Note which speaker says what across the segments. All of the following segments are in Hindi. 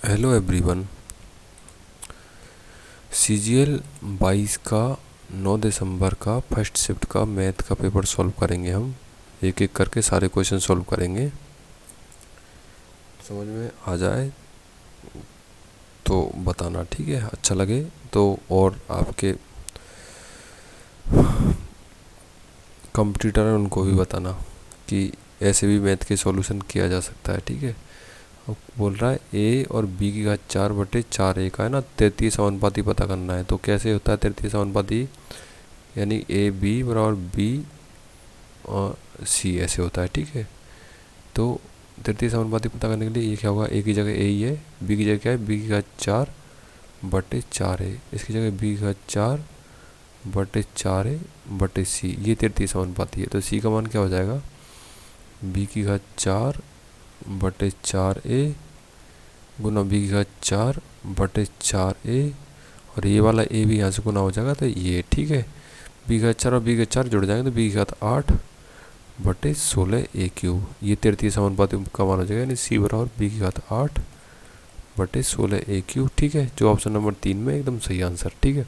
Speaker 1: Hello everyone. सीजीएल 22 का 9 दिसंबर का फर्स्ट शिफ्ट का मैथ का पेपर सॉल्व करेंगे। हम एक एक करके सारे क्वेश्चन सॉल्व करेंगे। समझ में आ जाए तो बताना, ठीक है? अच्छा लगे तो और आपके कंप्यूटर है उनको भी बताना कि ऐसे भी मैथ के सॉल्यूशन किया जा सकता है, ठीक है? अब बोल रहा है ए और बी की घात 4/4 का है ना, तृतीय समानुपाती पता करना है। तो कैसे होता है तृतीय समानुपाती? यानी ए बी बराबर बी और सी ऐसे होता है, ठीक है? तो तृतीय समानुपाती पता करने के लिए ये क्या होगा, ए की जगह ए ही है, बी की जगह क्या है, बी की घात 4/4 है, इसकी जगह बी की घात 4/4 ये तृतीय समानुपाती है। तो सी का मान क्या हो जाएगा, बी की घात 4/4 गुना बी की घात 4/4 और ये वाला ए भी यहाँ से गुना हो जाएगा, तो ये ठीक है। बी घात 4 और बी घात 4 जुड़ जाएंगे तो बी घात 8/16 ये तृतीय समानुपाती का मान हो जाएगा, यानी सी बराबर बी की घात 8/16 ठीक है, जो ऑप्शन नंबर 3 में एकदम सही आंसर, ठीक है।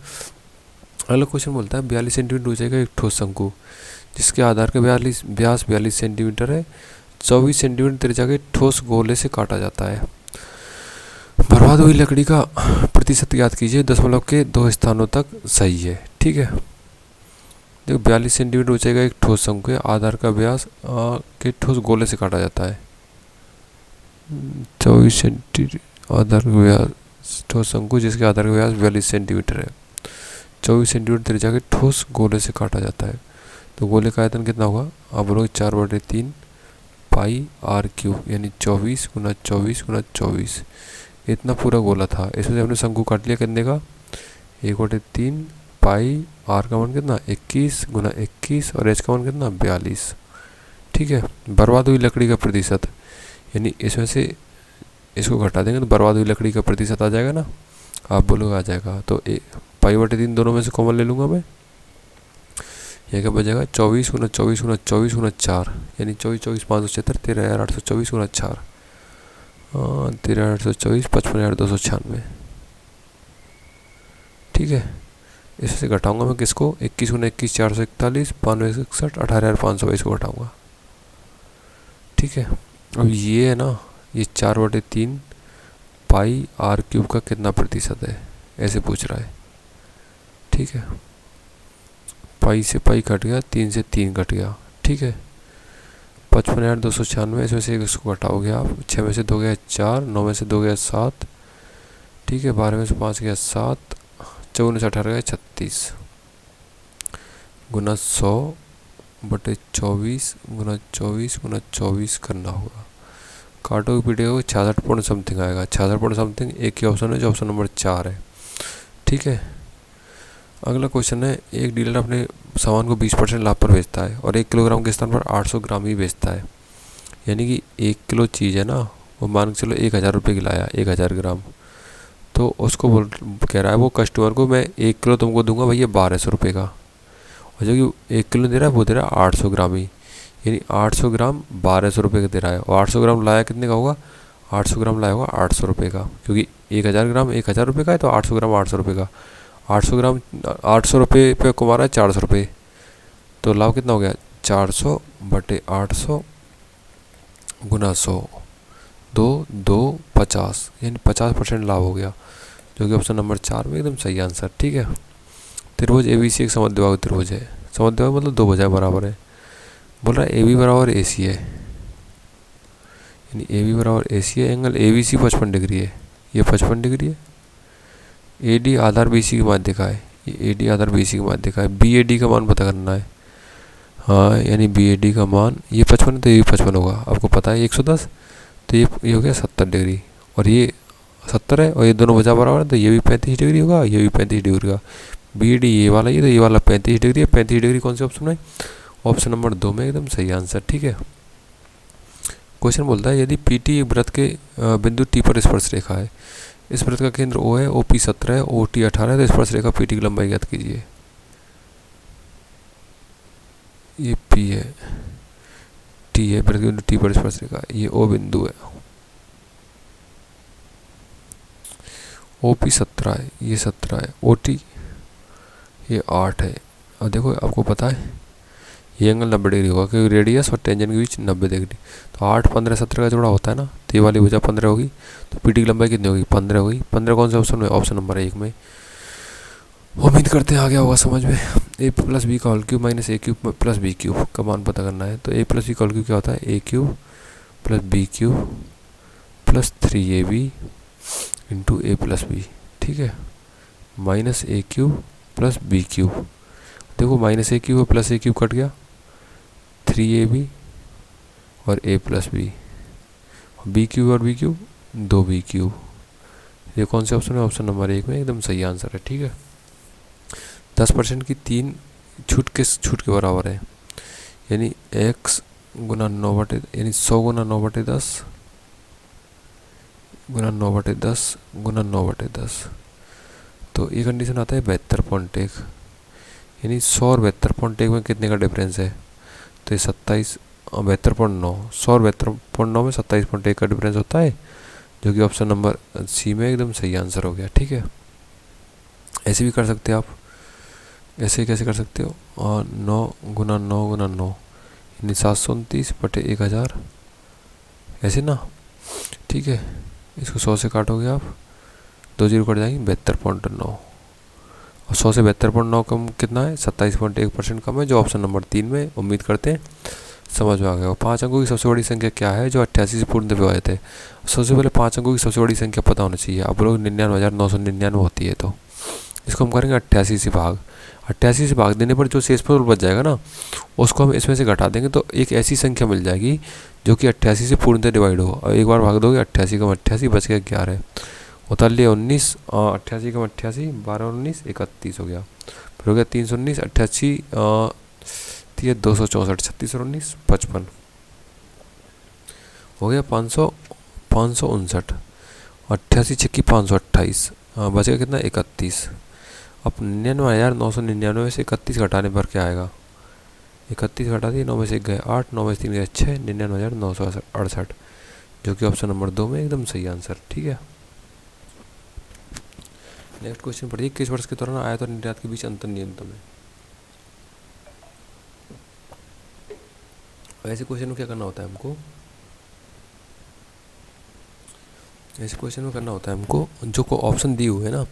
Speaker 1: अगला क्वेश्चन बोलता है 42 सेंटीमीटर ऊंचाई का एक ठोस शंकु जिसके आधार का व्यास 42 सेंटीमीटर है, 24 सेंटीमीटर त्रिज्या के ठोस गोले से काटा जाता है। बर्बाद हुई लकड़ी का प्रतिशत याद कीजिए, दशमलव के 2 स्थानों तक सही है, ठीक है। देखो 42 सेंटीमीटर ऊंचाई का एक ठोस शंकु है, आधार का व्यास के ठोस गोले से काटा जाता है। 24 सेंटीमीटर आधार का व्यास ठोस शंकु जिसके आधार का व्यास 42 सेंटीमीटर है, 24 सेंटीमीटर त्रिज्या के ठोस गोले से काटा जाता है। तो गोले का आयतन कितना होगा, आप बोलोगे 4/3 पाई आर क्यूब, यानी 24 गुना 24 गुना 24, इतना पूरा गोला था। इसमें से हमने शंकु काट लिया कितने का, 1/3 पाई आर का मान कितना 21 गुना 21 और एच का मान कितना 42, ठीक है। बर्बाद हुई लकड़ी का प्रतिशत, यानी इसमें से इसको घटा देंगे तो बर्बाद हुई लकड़ी का प्रतिशत आ जाएगा ना, आप बोलोगे आ जाएगा। तो पाई/3 दोनों में से कॉमन ले लूँगा मैं, यह क्या बचेगा 24 गुना 24 गुना 24 गुना 4, यानी 24 24 576 13,824 गुना 4, 13,824 55,296, ठीक है। इससे घटाऊंगा मैं किसको, 21 गुना 21 441, 9261, 18,522 को घटाऊंगा, ठीक है। अब ये है ना, ये 4/3 पाई आर क्यूब का कितना प्रतिशत है ऐसे पूछ रहा है, ठीक है। पाई से पाई कट गया, 3 से 3 कट गया, ठीक है। 55,296, इसमें से इसको घटाओगे आप, 6 में से 2 गया 4, 9 में से 2 गया 7, ठीक है, 12 में से 5 गया 7, 54 से 18 गया 36 गुना 100/24 गुना 24 गुना 24 करना होगा। काटो पीटे हो 66 पॉइंट समथिंग आएगा, 66 पॉइंट समथिंग एक ही ऑप्शन है जो ऑप्शन नंबर 4 है, ठीक है। अगला क्वेश्चन है, एक डीलर अपने सामान को 20% लाभ पर बेचता है और 1 किलोग्राम के स्थान पर 800 ग्राम ही बेचता है, यानी कि 1 किलो चीज़ है ना, वो मान के चलो 1,000 रुपये की लाया 1,000 ग्राम, तो उसको कह रहा है वो कस्टमर को मैं 1 किलो तुमको दूंगा भैया 1,200 रुपये का, और जो कि 1 किलो दे रहा है वो दे रहा है 800 ग्राम ही, यानी 800 ग्राम 1,200 रुपये का दे रहा है। और 800 ग्राम लाया कितने का होगा, 800 ग्राम लाया होगा 800 रुपये का, क्योंकि 1,000 ग्राम 1,000 रुपये का है, तो 800 ग्राम 800 रुपये का, 800 ग्राम 800 रुपये पे कमा रहा है 400 रुपये, तो लाभ कितना हो गया 400/800 गुना 100, 2 2 50, यानी 50% लाभ हो गया, जो कि ऑप्शन नंबर 4 में एकदम सही आंसर, ठीक है। त्रिभुज ABC एक समद्विबाहु त्रिभुज है, समद्विबाहु मतलब 2 भुजाएं बराबर है। बोल रहा है AB बराबर AC है, यानी AB बराबर AC है, एंगल ABC 55 डिग्री है, ये 55 डिग्री है। AD आधार BC की माध्यिका है, ये AD आधार BC की माध्यिका है। BAD का मान पता करना है, हाँ, यानी BAD का मान ये 55 है तो ये भी 55 होगा, आपको पता है 110, तो ये हो गया 70 डिग्री, और ये 70 है और ये दोनों भुजा बराबर है, तो ये भी 35 डिग्री होगा, ये भी 35 डिग्री का। BAD ये वाला, ये तो ये वाला 35 डिग्री है, 35 डिग्री कौन से ऑप्शन में, ऑप्शन नंबर 2 में एकदम सही आंसर, ठीक है। क्वेश्चन बोलता है यदि PT एक वृत्त के बिंदु T पर स्पर्श रेखा है, इस वृत्त का केंद्र O है, OP 17 है, OT 18 है, तो स्पर्श रेखा PT की लंबाई ज्ञात कीजिए। ये P है, T है, वृत्त के बिंदु T पर स्पर्श रेखा, ये O बिंदु है, OP 17 है, ये 17 है, OT ये 8 है। और देखो आपको पता है ये एंगल 90 डिग्री होगा क्योंकि रेडियस और टेंजेंट के बीच 90 डिग्री। तो 8, 15, 17 का जोड़ा होता है ना, तो ये वाली भुजा 15 होगी, तो पीटी की लंबाई कितनी होगी? 15 होगी। 15 कौन से ऑप्शन में? ऑप्शन नंबर 1 में। उम्मीद करते हैं आ गया होगा समझ में। a प्लस बी का whole cube minus A cube plus B cube का मान पता करना है। तो a प्लस बी का होल क्यूब क्या होता है? A cube plus B cube plus 3ab into A plus B, ठीक है, minus A cube plus B cube. देखो minus A cube plus A cube cut गया, 3ab और a plus B, B cube और बी क्यूब 2b क्यूब। ये कौन से ऑप्शन है? ऑप्शन नंबर 1 में एकदम सही आंसर है, ठीक है। 10% की 3 छूट के बराबर है, यानी x गुना 9/, यानी 100 गुना 9/10 गुना 9/10 गुना 9/10। तो ये कंडीशन आता है 72.1, यानी 100 और 72.1 में कितने का डिफरेंस है? तो ये 27 72.9, 100 और 72.9 में 27.1 का डिफरेंस होता है, जो कि ऑप्शन नंबर सी में एकदम सही आंसर हो गया, ठीक है। ऐसे भी कर सकते हैं आप, ऐसे कैसे कर सकते हो? और 9 गुना 9 गुना 9 यानी 729/1000, ऐसे ना, ठीक है। इसको 100 से काटोगे आप, 2 जीरो कट जाएंगे, 72.9, और 100 से 72.9 कम कितना है? 27.1% कम है, जो ऑप्शन नंबर 3 में। उम्मीद करते हैं समझ में आ गया। 5 अंकों की सबसे बड़ी संख्या क्या है जो 88 से पूर्ण विभाजित है? सबसे पहले 5 अंकों की सबसे बड़ी संख्या पता होना चाहिए। आप लोग 99,999 होती है, तो इसको हम करेंगे 88 से भाग। 88 से भाग देने पर जो शेषफल बच जाएगा ना, उसको हम इसमें से घटा देंगे, तो एक ऐसी संख्या मिल जाएगी जो कि 88 से पूर्णतः डिवाइड हो। और एक बार भाग दोगे 88 का 88 बच गया 11, उतार लिया 19, 88 का 88, 12 और 19 31 हो गया, फिर हो गया 319, 88 264, 36 और 19 55 हो गया 559, 88 छक्की 528, बच गया कितना? 31। अब 99,999 में से 31 घटाने पर क्या आएगा? 31 घटा दिए, 9 में से 1 गए 8, 9 में से 3 गए 6, 99,968, जो कि ऑप्शन नंबर 2 में एकदम सही आंसर, ठीक है। नेक्स्ट क्वेश्चन पढ़िए। किस वर्ष के दौरान आयात और निर्यात के बीच अंतर न्यूनतम है? ऐसे क्वेश्चन में क्या करना होता है हमको? ऐसे क्वेश्चन में करना होता है हमको, जो को ऑप्शन दी हुए है ना,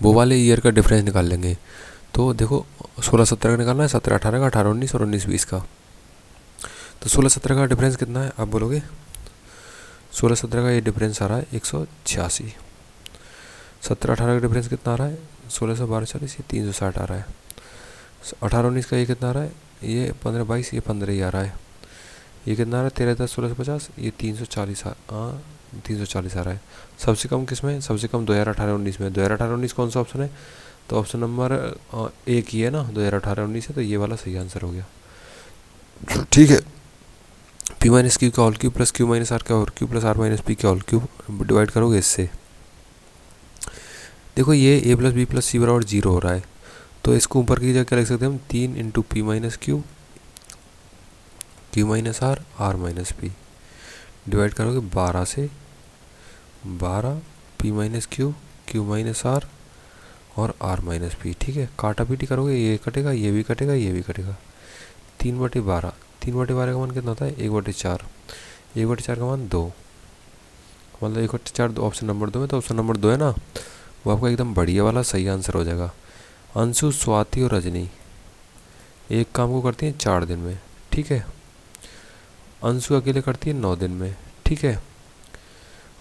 Speaker 1: वो वाले ईयर का डिफरेंस निकाल लेंगे। तो देखो 16-17 का निकालना है, 17-18 का, 18-19 और 19-20 का। तो 16-17 का डिफरेंस कितना है आप बोलोगे? 16-17 का ये डिफरेंस आ रहा है 186। 17-18 का डिफरेंस कितना आ रहा है? 1612-40, ये 360 आ रहा है। 18-19 का ये कितना आ रहा है? ये 15-22, ये 15 ही आ रहा है। ये कितना आ रहा है? 13-10-16-50, ये 340 340 आ रहा है। सबसे कम किस में? सबसे कम 2018-19 में। 2018-19 कौन सा ऑप्शन है? तो ऑप्शन नंबर 1 ही है ना, 2018-19 है, तो ये वाला सही आंसर हो गया, ठीक है। p माइनस क्यू का whole cube plus Q minus R का whole cube plus R minus P का होल क्यूब डिवाइड करोगे इससे। देखो ये a plus B plus C बराबर 0 हो रहा है, तो इसको ऊपर की जगह क्या लिख सकते हैं हम? 3 into P minus Q, Q minus R, R minus P, divide करोगे 12 से, 12 P minus Q, Q minus R और आर माइनस पी, ठीक है। काटा पीटी करोगे, ये कटेगा, ये भी कटेगा, ये भी कटेगा। 3/12, 3/12 का मान कितना होता है? 1/4, 1/4 का मान 2, मतलब 1/4 ऑप्शन नंबर 2 में। तो ऑप्शन नंबर 2 है ना, वो आपका एकदम बढ़िया वाला सही आंसर हो जाएगा। अंशु, स्वाति और रजनी एक काम को करती हैं 4 दिन में, ठीक है। अंशु अकेले करती है 9 दिन में, ठीक है,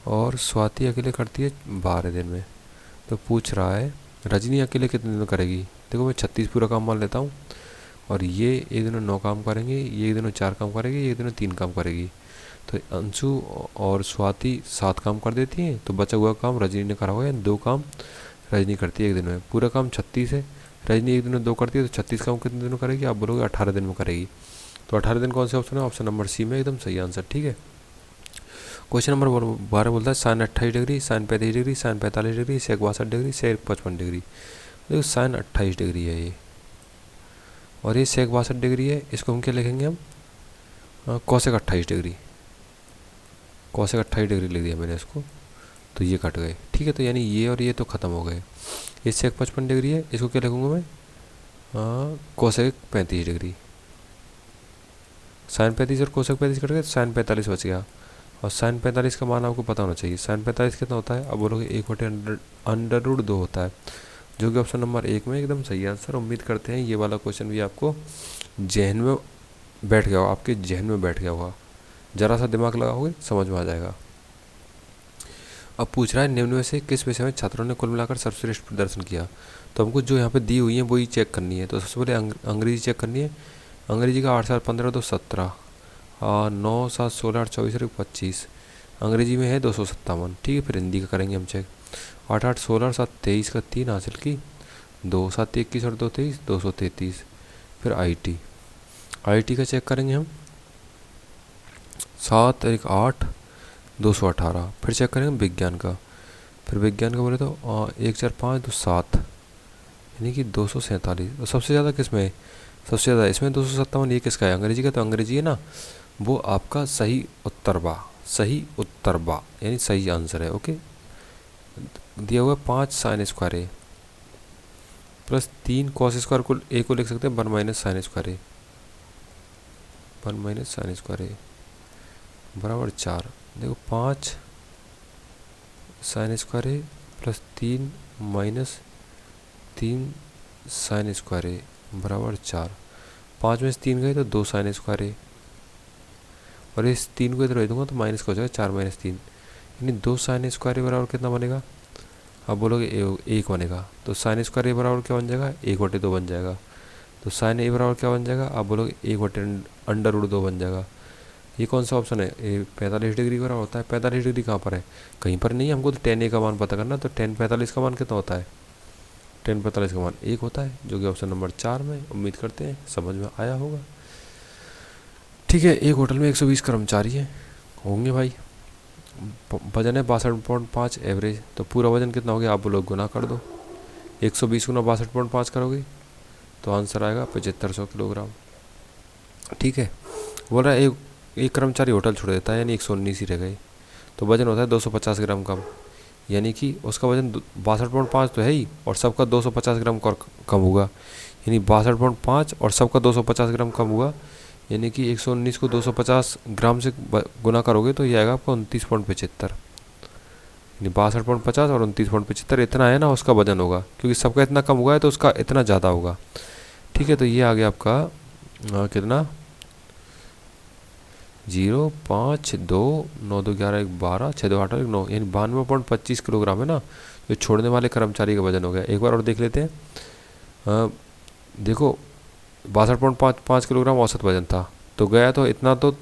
Speaker 1: और स्वाति अकेले करती है 12 दिन में। तो पूछ रहा है रजनी अकेले कितने दिन में करेगी? देखो मैं 36 पूरा काम मान लेता हूँ, और ये एक दिन में 9 काम करेंगे, ये एक दिन में 4 काम करेगी, ये एक दिन में 3 काम करेगी। तो अंशु और स्वाति 7 काम कर देती हैं, तो बचा हुआ काम रजनी ने करा हुआ है, 2 काम रजनी करती है एक दिन में। पूरा काम 36 है, रजनी एक दिन में 2 करती है, तो 36 काम कितने दिन में करेगी? आप बोलोगे 18 दिन में करेगी। तो 18 दिन कौन से ऑप्शन है? ऑप्शन नंबर सी में एकदम सही आंसर, ठीक है। क्वेश्चन नंबर 12 बोलता है sine 28 degree, sine 35 degree, sine 45 degree, sec 62 degree, sec 55 degree. देखो साइन 28 डिग्री है ये, और ये सेक 62 डिग्री है, इसको हम क्या लिखेंगे? हम कौसेक 28 डिग्री, कौसेक 28 डिग्री लिख दिया मैंने इसको। तो ये कट गए। ठीक है, तो यानी ये और ये तो ख़त्म हो गए। ये सेक 55 डिग्री है, इसको क्या लिखूँगा मैं, कोसेक 35 डिग्री। साइन 35 और कोसेक 35 कट गए तो साइन 45 बच गया। और साइन 45 का मान आपको पता होना चाहिए। साइन 45 कितना होता है, अब बोलोगे 1/√2 होता है, जो कि ऑप्शन नंबर 1 में एकदम सही आंसर। उम्मीद करते हैं ये वाला क्वेश्चन भी आपको जहन में बैठ गया होगा, आपके जहन में बैठ गया होगा। ज़रा सा दिमाग लगाओगे समझ में आ जाएगा। अब पूछ रहा है निम्न में से किस विषय में छात्रों ने कुल मिलाकर सर्वश्रेष्ठ प्रदर्शन किया। तो हमको जो यहाँ पे दी हुई है वही चेक करनी है। तो सबसे पहले अंग्रेजी चेक करनी है। अंग्रेजी का 8 7 15 2 17, 9 7 16 8 24 और 25, अंग्रेजी में है 257। ठीक है, फिर हिंदी का करेंगे हम चेक। 8 8 16 7 23 का 3 हासिल की, 2 7 21 और 2 23 233। फिर आईटी का चेक करेंगे हम, 7 1 8 218। फिर चेक करेंगे विज्ञान का। फिर विज्ञान का बोले तो 1 4 5 2 7, यानी कि 247। तो सबसे ज़्यादा किस में है, सबसे ज़्यादा इसमें 257। ये किसका है, अंग्रेजी का। तो अंग्रेजी है ना, वो आपका सही उत्तर बा, यानी सही आंसर है। ओके, दिया हुआ 5 साइन स्क्वायर ए प्लस 3 कॉस स्क्वायर को ए को लिख सकते हैं 1 माइनस साइन स्क्वायर ए, 1 माइनस साइन स्क्वायर ए बराबर 4। देखो 5 साइन स्क्वायर ए प्लस 3 माइनस 3 साइन स्क्वायर ए बराबर 4। 5 में से 3 गए तो 2 साइन स्क्वायर ए, और इस 3 को इधर भेज दूंगा तो माइनस का हो जाएगा 4 माइनस 3, यानी 2 साइन स्क्वायर ए बराबर कितना बनेगा। अब बोलोगे 1 बनेगा। तो साइन स्क्वायर ए बराबर क्या बन जाएगा, 1/2 बन जाएगा। तो साइन ए बराबर क्या बन जाएगा, आप बोलोगे 1/√2 बन जाएगा। ये कौन सा ऑप्शन है, ये 45 डिग्री बराबर होता है। 45 डिग्री कहाँ पर है, कहीं पर नहीं है। हमको तो tan a का मान पता करना। तो tan 45 का मान कितना होता है, tan 45 का मान 1 होता है, जो कि ऑप्शन नंबर 4 में। उम्मीद करते हैं समझ में आया होगा। ठीक है, एक होटल में 120 कर्मचारी हैं होंगे भाई, वजन है 62.5 एवरेज। तो पूरा वजन कितना हो गया, आप लोग गुना कर दो। 120 गुना 62.5 करोगे तो आंसर आएगा 7500 किलोग्राम। ठीक है, बोल रहा है एक कर्मचारी होटल छोड़ देता है, यानी 119 ही रह गए, तो वजन होता है 250 ग्राम कम, यानी कि उसका वजन 62.5 तो है ही, और सबका 250 ग्राम कम होगा, यानी 62.5 और सबका 250 ग्राम कम हुआ, यानी कि 119 को 250 ग्राम से गुना करोगे तो ये आएगा आपका 29.75, यानी 62.50 और 29.75 इतना है ना उसका वजन होगा, क्योंकि सबका इतना कम हुआ है तो उसका इतना ज़्यादा होगा। ठीक है, तो ये आ गया आपका कितना 0 5 2 9 2 11 1 12 6 2 8 1 9, यानी 92.25 किलोग्राम है ना, जो छोड़ने वाले कर्मचारी का वजन हो गया। एक बार और देख लेते हैं। देखो 62.5 किलोग्राम औसत वजन था, तो गया तो इतना तो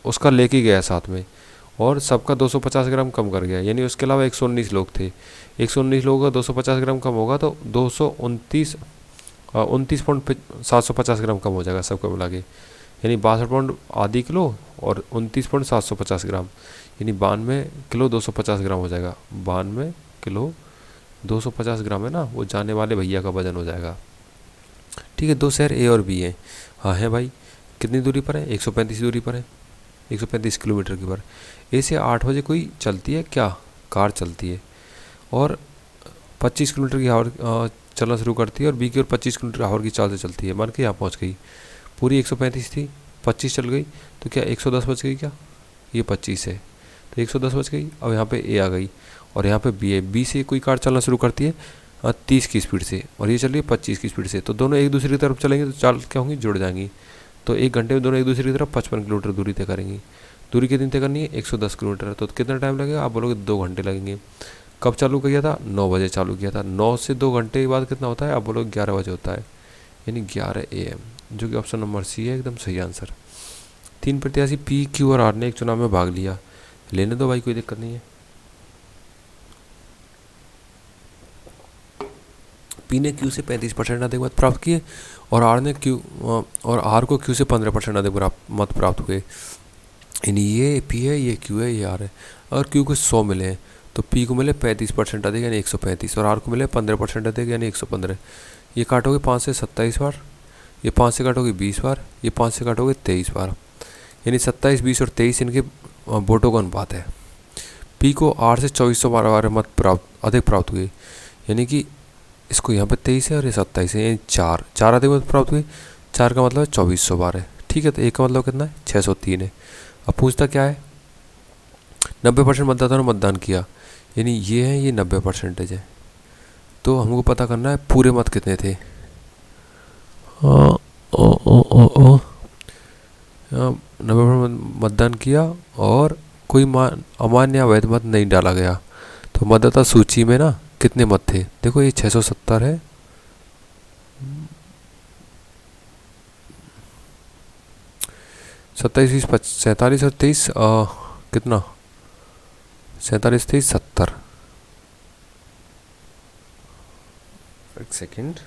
Speaker 1: उसका लेके गया साथ में, और सबका 250 ग्राम कम कर गया, यानी उसके अलावा 119 लोग थे। 119 लोगों का 250 ग्राम कम होगा तो 29.750 ग्राम कम हो जाएगा सबका मिला के, यानी 62.5 किलो और 29.750 ग्राम, यानी 92 किलो 250 ग्राम हो जाएगा। 92 किलो 250 ग्राम है ना, वो जाने वाले भैया का वजन हो जाएगा। ठीक है, 2 शहर ए और बी हैं। हाँ है भाई, कितनी दूरी पर है, 135 दूरी पर है, 135 किलोमीटर की पर। ए से 8 बजे कोई चलती है क्या, कार चलती है, और 25 किलोमीटर की आवर चलना शुरू करती है, और बी की ओर 25 किलोमीटर आवर की चाल से चलती है। मान के यहाँ पहुँच गई, पूरी 135 थी, 25 चल गई, तो क्या 110 बच गई क्या, ये 25 है तो 110 बच गई। अब यहाँ पे ए आ गई और यहाँ पे बी है। बी से कोई कार चलना शुरू करती है 30 की स्पीड से, और ये चल रही है 25 की स्पीड से, तो दोनों एक दूसरे की तरफ चलेंगे तो चाल क्या होंगी, जुड़ जाएंगी। तो 1 घंटे में दोनों एक दूसरे की तरफ 55 किलोमीटर दूरी तय करेंगी। दूरी कितनी तय करनी है, 110 किलोमीटर, तो कितना टाइम लगेगा, आप बोलोगे 2 घंटे लगेंगे। कब चालू किया था, 9 बजे चालू किया था। 9 से 2 घंटे के बाद कितना होता है, आप बोलोगे 11 बजे होता है, यानी 11 AM, जो कि ऑप्शन नंबर सी है एकदम सही आंसर। 3 प्रत्याशी पी, क्यू और आर ने एक चुनाव में भाग लिया, लेने दो भाई, कोई दिक्कत नहीं है। पी ने क्यू से 35% अधिक मत प्राप्त किए, और आर को क्यू से 15% अधिक मत प्राप्त हुए, यानी ये पी है, ये क्यू है, ये आर है। अगर क्यू को 100 मिले हैं तो पी को मिले 35% अधिक यानी 135, और आर को मिले 15% अधिक यानी 115। ये काटोगे 5 से 27 बार, ये 5 से काटोगे 20 बार, ये 5 से काटोगे 23 बार, यानी 27 20 और 23 इनके वोटों का अनुपात है। पी को आर से 2412 मत अधिक प्राप्त हुए, यानी कि इसको यहाँ पे 23 है और ये 27 है, यानी 4 अधिक मत प्राप्त हुए। 4 का मतलब 2412 है, ठीक है। तो एक का मतलब कितना है, 603 है। अब पूछता क्या है, 90% मतदाताओं ने मतदान किया, यानी ये है, ये 90% है। तो हमको पता करना है पूरे मत कितने थे। 90% मतदान किया और कोई अमान्य या वैध मत नहीं डाला गया। तो मतदाता सूची में ना कितने मत थे, देखो ये 670 है, 27 47 और 23 कितना, 47 23 70। एक सेकेंड,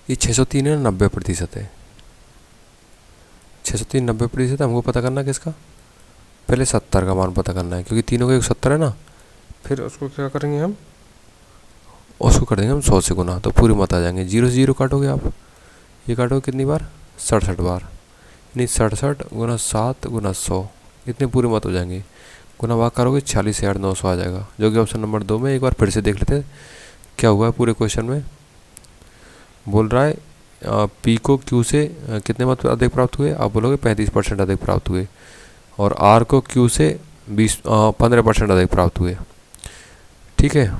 Speaker 1: ये 603 है, 90% है। 603 90% है। हमको पता करना है किसका, पहले 70 का मान पता करना है, क्योंकि तीनों का 170 है ना। फिर उसको क्या करेंगे हम, उसको कर देंगे हम 100 से गुना, तो पूरे मत आ जाएंगे। 0 से 0 काटोगे आप, ये काटोगे कितनी बार, 67 बार, यानी 67 गुना 7 गुना 100, इतने पूरे मत हो जाएंगे। गुना भाग करोगे 46,900 आ जाएगा, जो कि ऑप्शन नंबर 2 में। एक बार फिर से देख लेते क्या हुआ है पूरे क्वेश्चन में। बोल रहा है पी को क्यू से कितने मत अधिक प्राप्त हुए, आप बोलोगे 35% अधिक प्राप्त हुए, और आर को क्यू से 15% अधिक प्राप्त हुए, ठीक है।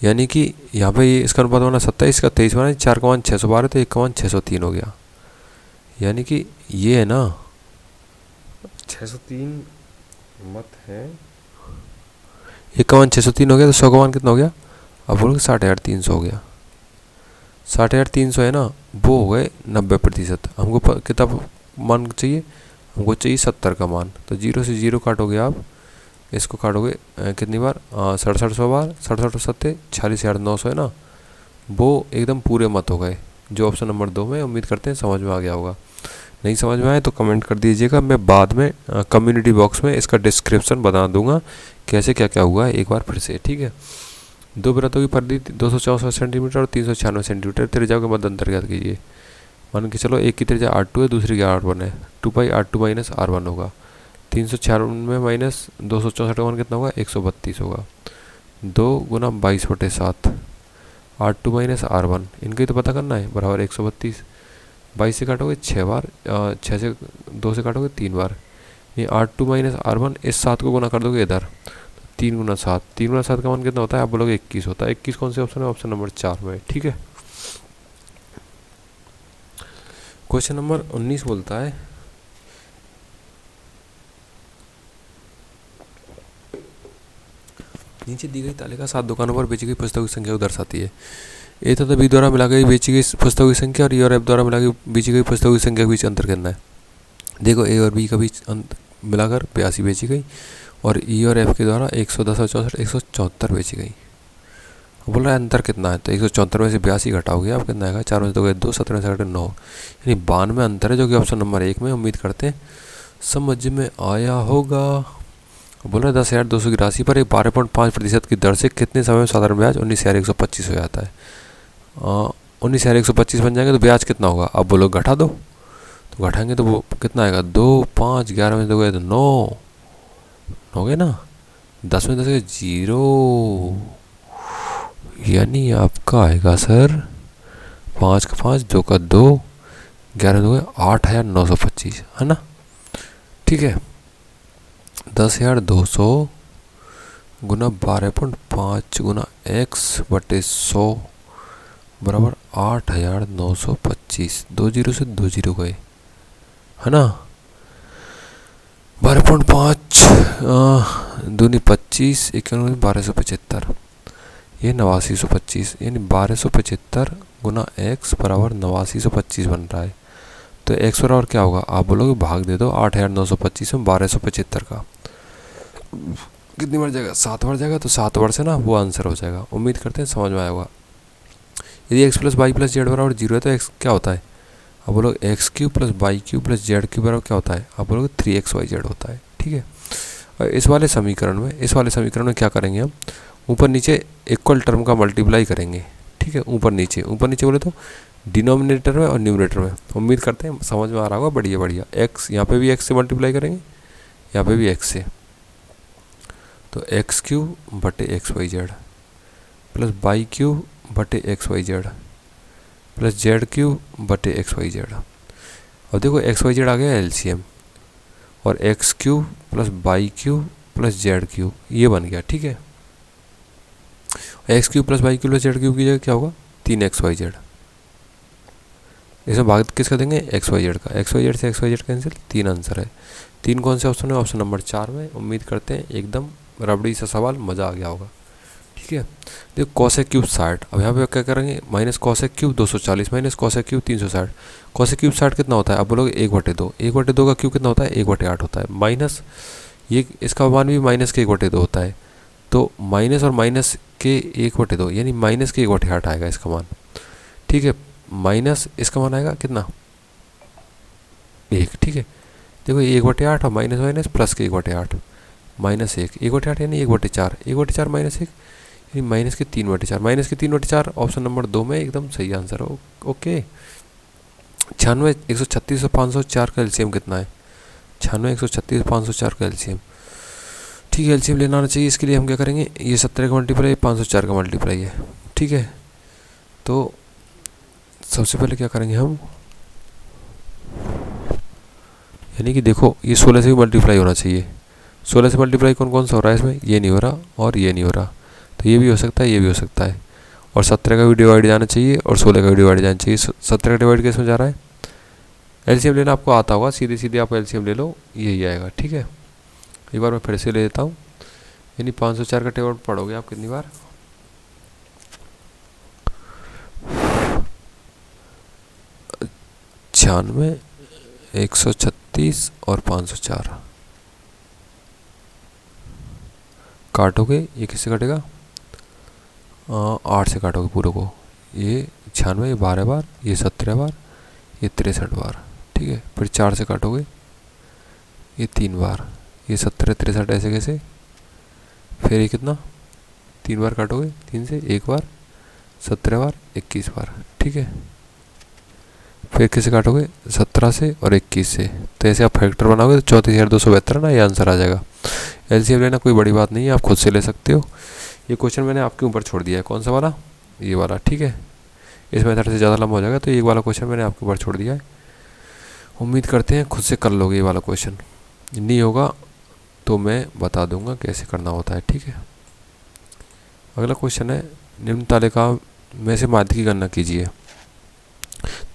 Speaker 1: यानी कि यहाँ पे ये इसका अनुपात बना 27 का 23 बना, 4 का मान 612 तो 1 का मान 603 हो गया। यानी कि ये है ना 603 मत है, 1 का मान 603 हो गया, तो 100 का मान कितना हो गया, अब बोलोगे 60,300 हो गया। 60,300 है ना, वो हो गए 90%। हमको कितना मान चाहिए, हमको चाहिए 70 का मान। तो 0 से 0 काटोगे आप, इसको काटोगे कितनी बार, 6700 बार, 67 सत्ते 46,900 है ना, वो एकदम पूरे मत हो गए, जो ऑप्शन नंबर 2 में। उम्मीद करते हैं समझ में आ गया होगा। नहीं समझ में आए तो कमेंट कर दीजिएगा, मैं बाद में कम्युनिटी बॉक्स में इसका डिस्क्रिप्शन बता दूंगा कैसे क्या क्या हुआ है, एक बार फिर से, ठीक है। दो वृत्तों की परिधि 264 सेंटीमीटर और 396 सेंटीमीटर, त्रिज्याओं के मध्य अंतर ज्ञात कीजिए। मान के चलो एक की त्रिज्या R2 है, दूसरी की R1 है, 2πr2 माइनस R1 होगा। 396 माइनस 264 का मान कितना होगा, 132 होगा। 2 गुना 22/7, R2 माइनस R1, इनका ही तो पता करना है, बराबर 132। 22 से काटोगे 6 बार, 6 से 2 से काटोगे 3 बार, ये R2 माइनस R1, इस 7 को गुना कर दोगे इधर, 3 गुना 7, 3 गुना 7 का मान कितना होता है, आप बोलोगे 21 होता है। 21 कौन से ऑप्शन है, ऑप्शन नंबर 4 में, ठीक है। क्वेश्चन नंबर 19 बोलता है नीचे दी गई तालिका 7 दुकानों पर बेची गई पुस्तकों की संख्या को दर्शाती है। ए तथा बी द्वारा मिला गई बेची गई पुस्तकों की संख्या और ई और एफ द्वारा मिला गई बेची गई पुस्तकों की संख्या के बीच अंतर कितना है। देखो ए और बी का बीच मिलाकर 82 बेची गई, और ई और एफ के द्वारा 110 और 64 174 बेची गई। बोल रहा है अंतर कितना है, तो 174 में से 82 घटाओगे आप, कितना आएगा, 4 में से 2 गए 2, 17 में से घटे 9, यानी 92 अंतर है, जो कि ऑप्शन नंबर 1 में। उम्मीद करते हैं समझ में आया होगा। बोल रहा है 10,200 की राशि पर एक 12.5% की दर से कितने समय में साधारण ब्याज 19,125 हो जाता है। 19,125 बन जाएंगे तो ब्याज कितना होगा, अब बोलो घटा दो, तो घटाएंगे तो वो कितना आएगा, 2 5 11 में 2 गए तो 9 हो गए ना, 10 में 10 गए 0, यानी आपका आएगा सर 5 का 5 2 का 2 11 में 2 गए 8,925, है ना, ठीक है। 10,200 गुना 12.5 गुना x बटे 100 बराबर 8,925, 2 0 से 2 0 गए, है ना। 12.5 दूनी 25, 91 1275, ये 8925, यानी 1275 गुना x बराबर 8925 बन रहा है। तो x बराबर क्या होगा, आप बोलोगे भाग दे दो 8,925 में 1275 का, कितनी बार जाएगा, 7 बार जाएगा, तो 7 बार से ना वो आंसर हो जाएगा। उम्मीद करते हैं समझ में आया होगा। यदि x plus Y plus Z बराबर 0 है तो x क्या होता है, आप बोलोगे X Q plus Y Q plus Z Q बराबर क्या होता है, आप बोलोगे 3xyz होता है, ठीक है। और इस वाले समीकरण में क्या करेंगे हम, ऊपर नीचे इक्वल टर्म का मल्टीप्लाई करेंगे, ठीक है। ऊपर नीचे बोले तो डिनोमिनेटर में और न्यूमरेटर में। उम्मीद करते हैं समझ में आ रहा होगा। बढ़िया बढ़िया। एक्स यहाँ पे भी एक्स से मल्टीप्लाई करेंगे, यहाँ पे भी एक्स से, तो एक्स क्यूब बटे X Y Z plus Y cube बटे X Y Z plus Z cube बटे एक्स वाई जेड। अब देखो एक्स वाई जेड आ गया एलसीएम, और X cube plus Y cube plus Z cube ये बन गया। ठीक है, X cube plus Y cube plus Z cube की जगह क्या होगा, 3xyz। इसमें भाग किसका देंगे, एक्स वाई जेड का। एक्स वाई जेड से X Y Z cancel, 3 answer है। 3 कौन से ऑप्शन है, ऑप्शन नंबर 4 में। उम्मीद करते हैं एकदम रबड़ी सा सवाल, मज़ा आ गया होगा। ठीक है, देखो कॉसेक क्यूब 60। अब यहाँ पे क्या करेंगे, minus cosec cube 240 minus cosec cube 360। Cosec cube 60 कितना होता है, अब बोलोगे 1/2। 1/2 का क्यूब कितना होता है, 1/8 होता है। माइनस ये इसका मान भी माइनस के 1/2 होता है, तो माइनस और माइनस के 1/2 यानी माइनस के 1/8 आएगा इसका मान। ठीक है, माइनस इसका मान आएगा कितना, 1। ठीक है, देखो 1/8 और माइनस माइनस प्लस के 1/8 माइनस 1/8 यानी 1/4। 1/4 माइनस 1 यानी माइनस के 3/4। माइनस के 3/4 ऑप्शन नंबर 2 में एकदम सही आंसर हो। ओके, 96 136 और 504 का एलसीएम कितना है, 96 136 504 का एलसीएम। ठीक है, एलसीएम लेना आना चाहिए। इसके लिए हम क्या करेंगे, ये 17 का मल्टीप्लाई 504 का मल्टीप्लाई है। ठीक है, तो सबसे पहले क्या करेंगे हम, यानी कि देखो ये 16 से भी मल्टीप्लाई होना चाहिए। 16 से मल्टीप्लाई कौन कौन सा हो रहा है इसमें, ये नहीं हो रहा और ये नहीं हो रहा, तो ये भी हो सकता है, ये भी हो सकता है। और 17 का भी डिवाइड जाना चाहिए और 16 का भी डिवाइड जाना चाहिए। 17 का डिवाइड किस में जा रहा है, एलसीएम लेना आपको आता होगा, सीधे सीधे आप एलसीएम ले लो, यही आएगा। ठीक है, एक बार मैं फिर से ले लेता हूँ, यानी 504 का टेबल पढ़ोगे आप कितनी बार, 96 136 और 504 काटोगे, ये किससे कटेगा, 8 से काटोगे पूरे को। ये 96 ये 12 बार, ये 17 बार, ये 63 बार। ठीक है, फिर 4 से काटोगे, ये 3 बार, ये 17 63 ऐसे कैसे, फिर ये कितना 3 बार काटोगे, 3 से 1 बार, 17 बार 21 बार। ठीक है, फिर किसे काटोगे, 17 से और 21 से, तो ऐसे आप फैक्टर बनाओगे तो 34,272 ना, ये आंसर आ जाएगा। एलसीएम लेना कोई बड़ी बात नहीं है, आप खुद से ले सकते हो। ये क्वेश्चन मैंने आपके ऊपर छोड़ दिया है, कौन सा वाला, ये वाला। ठीक है, इस मेथड से ज़्यादा लंबा हो जाएगा, तो ये वाला क्वेश्चन मैंने आपके ऊपर छोड़ दिया है। उम्मीद करते हैं खुद से कर लोगे ये वाला क्वेश्चन। नहीं होगा तो मैं बता दूंगा कैसे करना होता है। ठीक है, अगला क्वेश्चन है, निम्न तालिका में से माध्य की गणना कीजिए।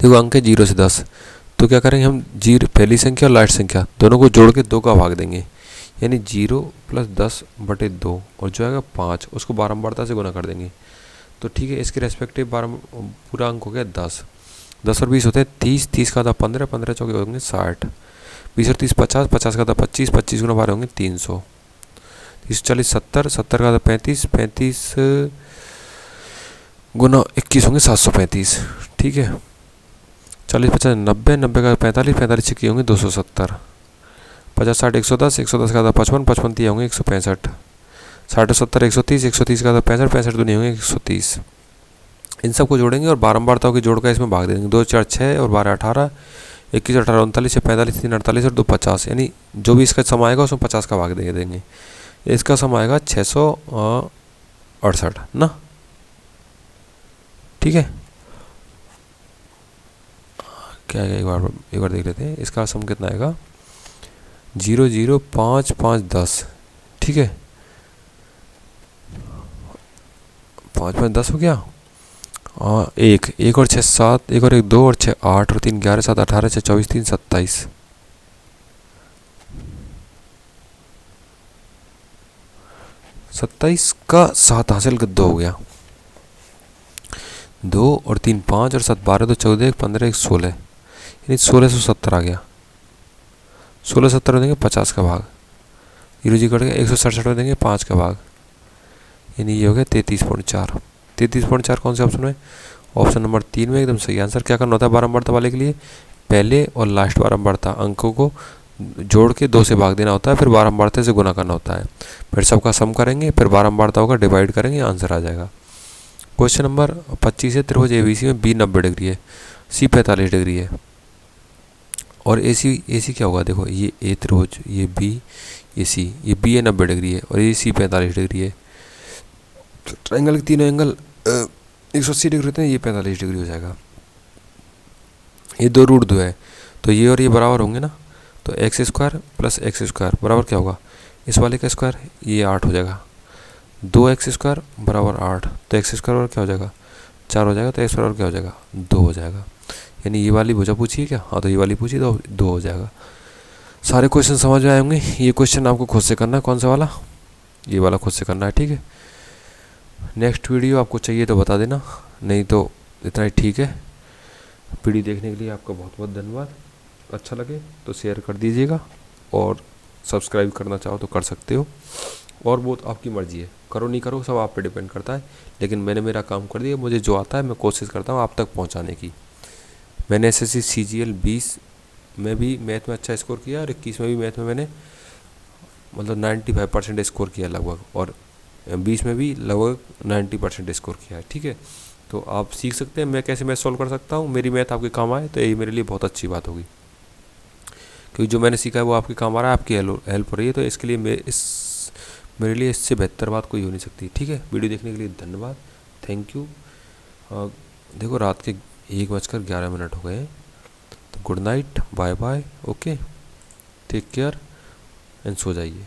Speaker 1: देखो अंक है 0 से 10, तो क्या करेंगे हम, जीरो पहली संख्या और लास्ट संख्या दोनों को जोड़ के 2 का भाग देंगे, यानी 0 + 10/2 और जो आएगा 5 उसको बारंबारता से गुना कर देंगे। तो ठीक है, इसके रेस्पेक्टिव पूरा अंक हो गया 10। 10 और 20 होते हैं 30, 30 का था 15, 15 चौके होंगे 60, 20 और 30 50, 50 का था 25, 25 गुना 12 होंगे 300, 30 40 70, 70 का था 35, 35 गुना 21 होंगे 735। ठीक है, 40 50 90, 90 का 45, 45 छक्के होंगे 270, 50 60 110, 110 का था 55, 55 दिए होंगे 165, 60 70 130, 130 का था 65, 65 दुनी होंगे 130। इन सबको जोड़ेंगे और बारंबारताओं की जोड़ का इसमें भाग देंगे। 2 4 6 और 12 18, 21 18 39, 45 3 48 और 2 50, यानी जो भी इसका सम आएगा उसमें 50 का भाग देंगे। इसका सम आएगा 668 ना। ठीक है, क्या है, एक बार देख लेते हैं इसका सम कितना आएगा, 0 0 5 5 10। ठीक है, 5 5 10 हो गया, 1 1 और 6 7, 1 और 1 2 और 6 8 और 3 11 7 18 6 24 3 27, 27 का 7 हासिल कर 2 हो गया, 2 और 3 5 और 7 12 2 14 15 1 16, यानी 1670 आ गया। 1670 में देंगे 50 का भाग, 0 जी कट गया, 167 में देंगे 5 का भाग, यानी ये हो गया 33.4। 33.4 कौन से ऑप्शन में, ऑप्शन नंबर 3 में एकदम सही आंसर। क्या करना होता है बारंबारता वाले के लिए, पहले और लास्ट बारंबारता अंकों को जोड़ के 2 से भाग देना होता है, फिर बारंबारता से गुना करना होता है, फिर सबका सम करेंगे, फिर बारंबारताओं का डिवाइड करेंगे, आंसर आ जाएगा। क्वेश्चन नंबर 25 है, त्रिभुज एबीसी में बी 90 डिग्री है, सी 45 डिग्री है और एसी क्या होगा, देखो ये ए त्रिभुज, ये बी, ये सी, ये बी है 90 डिग्री है और ये सी 45 डिग्री है। तो ट्रायंगल के तीनों एंगल 180 डिग्री होते हैं, ये 45 डिग्री हो जाएगा। ये दो रूट दो है तो ये और ये बराबर होंगे ना, तो x square plus x square बराबर क्या होगा, इस वाले का स्क्वायर, ये 8 हो जाएगा। 2x स्क्वायर बराबर 8, तो एक्स स्क्वायर क्या हो जाएगा, 4 हो जाएगा, तो एक्स बराबर क्या हो जाएगा, 2 हो जाएगा। यानी ये वाली भुजा पूछी है क्या, हाँ तो ये वाली पूछी तो 2 हो जाएगा। सारे क्वेश्चन समझ में आए होंगे। ये क्वेश्चन आपको खुद से करना है, कौन सा वाला, ये वाला खुद से करना है, ठीक है। नेक्स्ट वीडियो आपको चाहिए तो बता देना, नहीं तो इतना ही ठीक है। वीडियो देखने के लिए आपका बहुत बहुत धन्यवाद। अच्छा लगे तो शेयर कर दीजिएगा और सब्सक्राइब करना चाहो तो कर सकते हो, और बहुत आपकी मर्ज़ी है, करो नहीं करो सब आप पे डिपेंड करता है। लेकिन मैंने मेरा काम कर दिया, मुझे जो आता है मैं कोशिश करता हूँ आप तक पहुँचाने की। मैंने एसएससी सीजीएल 20 में भी मैथ में अच्छा स्कोर किया और 21 में भी मैथ में मैंने मतलब 95% स्कोर किया लगभग, और 20 में भी लगभग 90% स्कोर किया है, ठीक है। तो आप सीख सकते हैं मैं कैसे मैथ सॉल्व कर सकता हूँ, मेरी मैथ आपके काम आए तो यही मेरे लिए बहुत अच्छी बात होगी, क्योंकि जो मैंने सीखा है वो आपके काम आ रहा है, आपकी हेल्प हो रही है, तो इसके लिए मेरे लिए इससे बेहतर बात कोई हो नहीं सकती, ठीक है। वीडियो देखने के लिए धन्यवाद, थैंक यू। देखो रात के 1:11 हो गए हैं, तो good night, bye bye, okay, take care and सो जाइए।